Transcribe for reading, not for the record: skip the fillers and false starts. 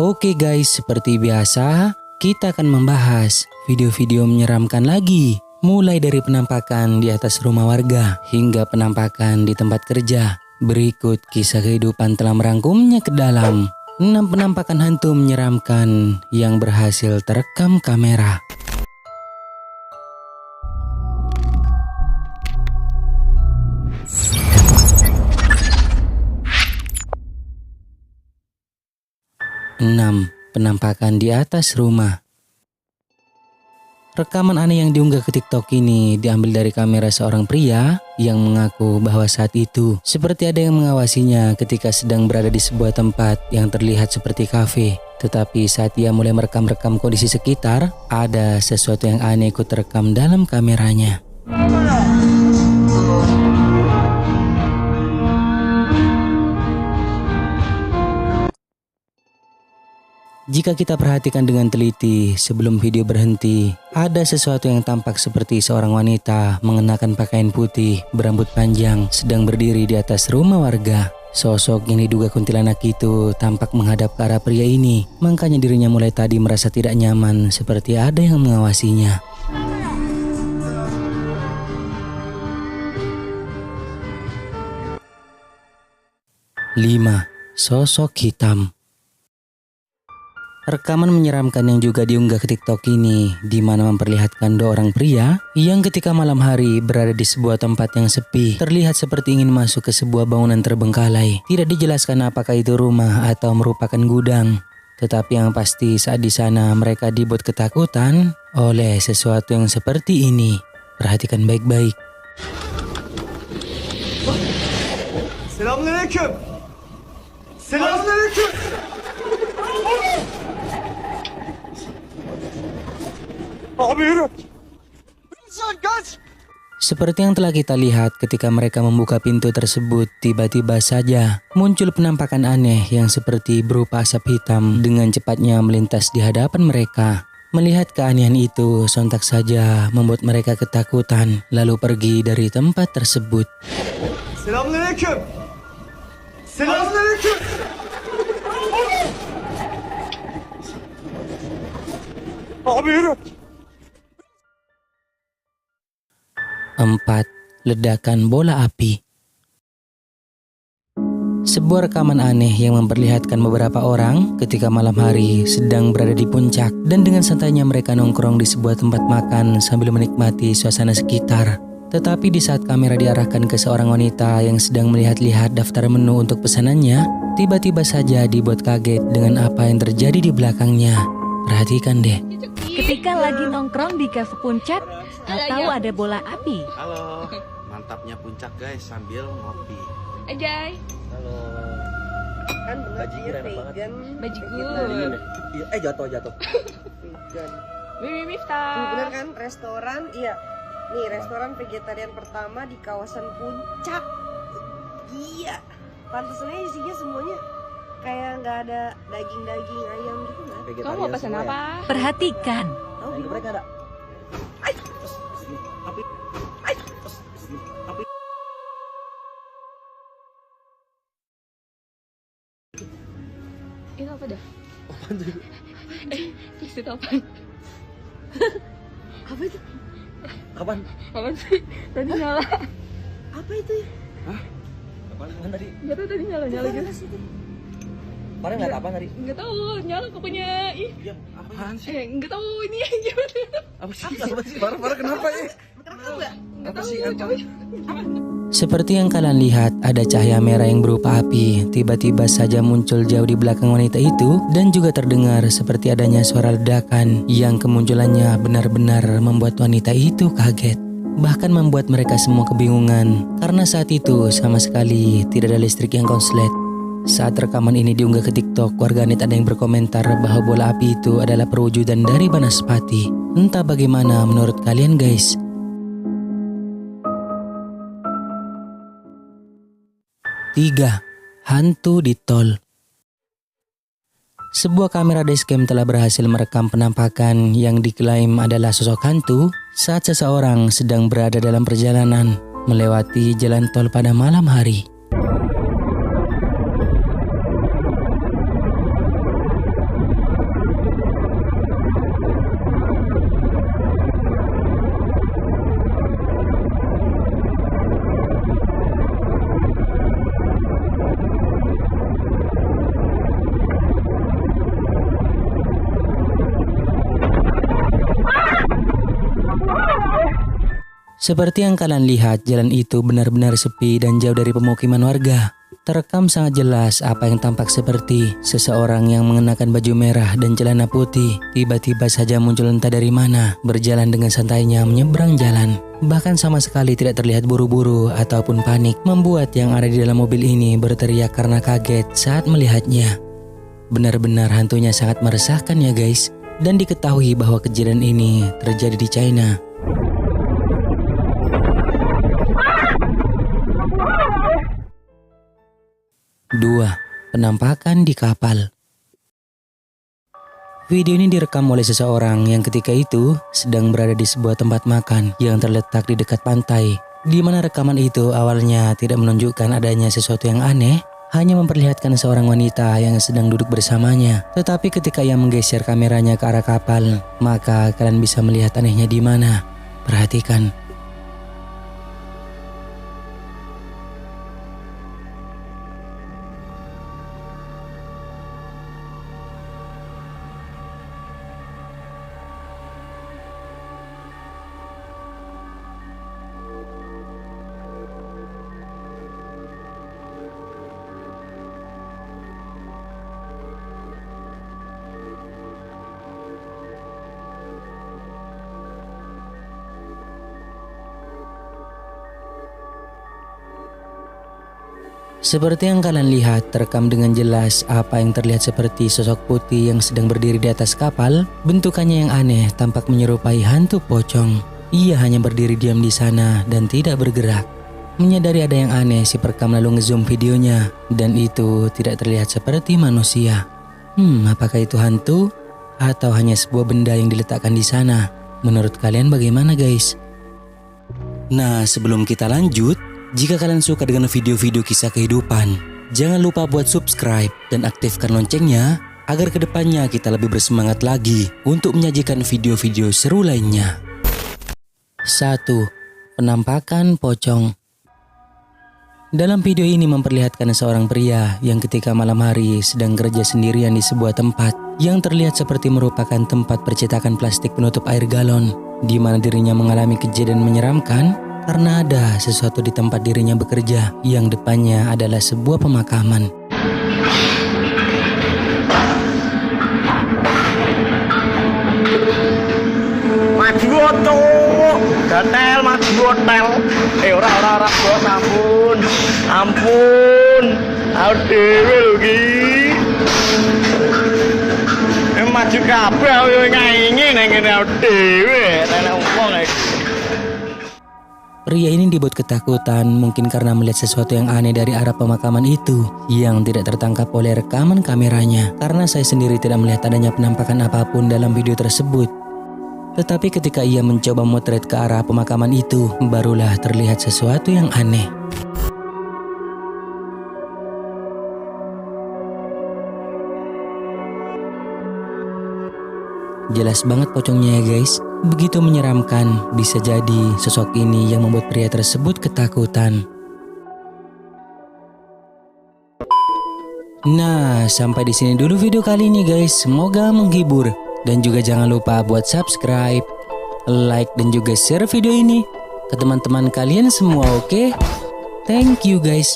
Oke guys, seperti biasa, kita akan membahas video-video menyeramkan lagi. Mulai dari penampakan di atas rumah warga, hingga penampakan di tempat kerja. Berikut kisah kehidupan telah merangkumnya ke dalam 6 penampakan hantu menyeramkan yang berhasil terekam kamera. Penampakan di atas rumah. Rekaman aneh yang diunggah ke TikTok ini diambil dari kamera seorang pria yang mengaku bahwa saat itu seperti ada yang mengawasinya ketika sedang berada di sebuah tempat yang terlihat seperti kafe. Tetapi saat ia mulai merekam-rekam kondisi sekitar, ada sesuatu yang aneh ikut terekam dalam kameranya. Jika kita perhatikan dengan teliti, sebelum video berhenti, ada sesuatu yang tampak seperti seorang wanita mengenakan pakaian putih, berambut panjang, sedang berdiri di atas rumah warga. Sosok yang diduga kuntilanak itu tampak menghadap ke arah pria ini, makanya dirinya mulai tadi merasa tidak nyaman, seperti ada yang mengawasinya. 5. Sosok hitam. Rekaman menyeramkan yang juga diunggah ke TikTok ini, di mana memperlihatkan 2 orang pria yang ketika malam hari berada di sebuah tempat yang sepi, terlihat seperti ingin masuk ke sebuah bangunan terbengkalai. Tidak dijelaskan apakah itu rumah atau merupakan gudang. Tetapi yang pasti saat di sana mereka dibuat ketakutan oleh sesuatu yang seperti ini. Perhatikan baik-baik. Selamünaleyküm. Selamünaleyküm. Abi yürü. Seperti yang telah kita lihat ketika mereka membuka pintu tersebut, tiba-tiba saja muncul penampakan aneh yang seperti berupa asap hitam dengan cepatnya melintas di hadapan mereka. Melihat keanehan itu, sontak saja membuat mereka ketakutan lalu pergi dari tempat tersebut. Selamünaleyküm. Selamünaleyküm. 4. Ledakan bola api. Sebuah rekaman aneh yang memperlihatkan beberapa orang ketika malam hari sedang berada di puncak dan dengan santainya mereka nongkrong di sebuah tempat makan sambil menikmati suasana sekitar. Tetapi di saat kamera diarahkan ke seorang wanita yang sedang melihat-lihat daftar menu untuk pesanannya, tiba-tiba saja dibuat kaget dengan apa yang terjadi di belakangnya. Perhatikan deh. Ketika lagi nongkrong di kafe puncak, tahu ada bola api. Halo, mantapnya puncak guys sambil ngopi. Ajay, Halo. Kan bener Bajigur enak banget. vegan. bajigur. Iya, jatuh. Vegan. Mimi Bener Miftah. kan restoran, iya. Nih restoran vegetarian pertama di kawasan puncak. Iya. Pantesannya isinya semuanya kayak nggak ada daging-daging ayam gitu kan? Kamu mau pesan apa? Perhatikan. Tahu Nah, gimana? mereka ada. Itu apa dah? Apaan tuh? Terus itu apa? Apa itu? Kapan? Apa sih? Tadi nyala. Apa itu ya? Kapan tadi? Nggak tahu tadi nyala gitu. Panas itu. Kemarin nggak apa tadi? Nggak tahu nyala pokoknya. Ih, Iya, apaan sih? nggak tahu ini aja. Apa sih? Marah-marah kenapa ya? Tahu nggak? Apa sih? Apa? Seperti yang kalian lihat, ada cahaya merah yang berupa api tiba-tiba saja muncul jauh di belakang wanita itu dan juga terdengar seperti adanya suara ledakan yang kemunculannya benar-benar membuat wanita itu kaget. Bahkan membuat mereka semua kebingungan karena saat itu sama sekali tidak ada listrik yang konslet. Saat rekaman ini diunggah ke TikTok, warganet ada yang berkomentar bahwa bola api itu adalah perwujudan dari Banaspati. Entah bagaimana menurut kalian guys? 3. Hantu di tol. Sebuah kamera dashcam telah berhasil merekam penampakan yang diklaim adalah sosok hantu saat seseorang sedang berada dalam perjalanan melewati jalan tol pada malam hari. Seperti yang kalian lihat, jalan itu benar-benar sepi dan jauh dari pemukiman warga. Terekam sangat jelas apa yang tampak seperti seseorang yang mengenakan baju merah dan celana putih tiba-tiba saja muncul entah dari mana, berjalan dengan santainya menyeberang jalan. Bahkan sama sekali tidak terlihat buru-buru ataupun panik, membuat yang ada di dalam mobil ini berteriak karena kaget saat melihatnya. Benar-benar hantunya sangat meresahkan ya guys. Dan diketahui bahwa kejadian ini terjadi di China. 2. Penampakan di kapal. Video ini direkam oleh seseorang yang ketika itu sedang berada di sebuah tempat makan yang terletak di dekat pantai, di mana rekaman itu awalnya tidak menunjukkan adanya sesuatu yang aneh, hanya memperlihatkan seorang wanita yang sedang duduk bersamanya. Tetapi ketika ia menggeser kameranya ke arah kapal, maka kalian bisa melihat anehnya di mana. Perhatikan. Seperti yang kalian lihat, terekam dengan jelas apa yang terlihat seperti sosok putih yang sedang berdiri di atas kapal. Bentukannya yang aneh tampak menyerupai hantu pocong. Ia hanya berdiri diam di sana dan tidak bergerak. Menyadari ada yang aneh, si perekam lalu ngezoom videonya dan itu tidak terlihat seperti manusia. Apakah itu hantu atau hanya sebuah benda yang diletakkan di sana? Menurut kalian bagaimana guys? Nah, sebelum kita lanjut, jika kalian suka dengan video-video kisah kehidupan, jangan lupa buat subscribe dan aktifkan loncengnya agar kedepannya kita lebih bersemangat lagi untuk menyajikan video-video seru lainnya. 1. Penampakan pocong. Dalam video ini memperlihatkan seorang pria yang ketika malam hari sedang kerja sendirian di sebuah tempat yang terlihat seperti merupakan tempat percetakan plastik penutup air galon, di mana dirinya mengalami kejadian menyeramkan karena ada sesuatu di tempat dirinya bekerja yang depannya adalah sebuah pemakaman. Maju tuh, gatel maju hotel. Ora bos, ampun, aku dewe lho ki. Maju kabeh aku ngaingi nang kene aku dewe, nek wong iki. Pria ini dibuat ketakutan mungkin karena melihat sesuatu yang aneh dari arah pemakaman itu yang tidak tertangkap oleh rekaman kameranya, karena saya sendiri tidak melihat adanya penampakan apapun dalam video tersebut. Tetapi ketika ia mencoba motret ke arah pemakaman itu, barulah terlihat sesuatu yang aneh. Jelas banget pocongnya ya guys. Begitu menyeramkan, bisa jadi sosok ini yang membuat pria tersebut ketakutan. Nah, sampai di sini dulu video kali ini guys. Semoga menghibur. Dan juga jangan lupa buat subscribe, like, dan juga share video ini ke teman-teman kalian semua, oke? Thank you guys.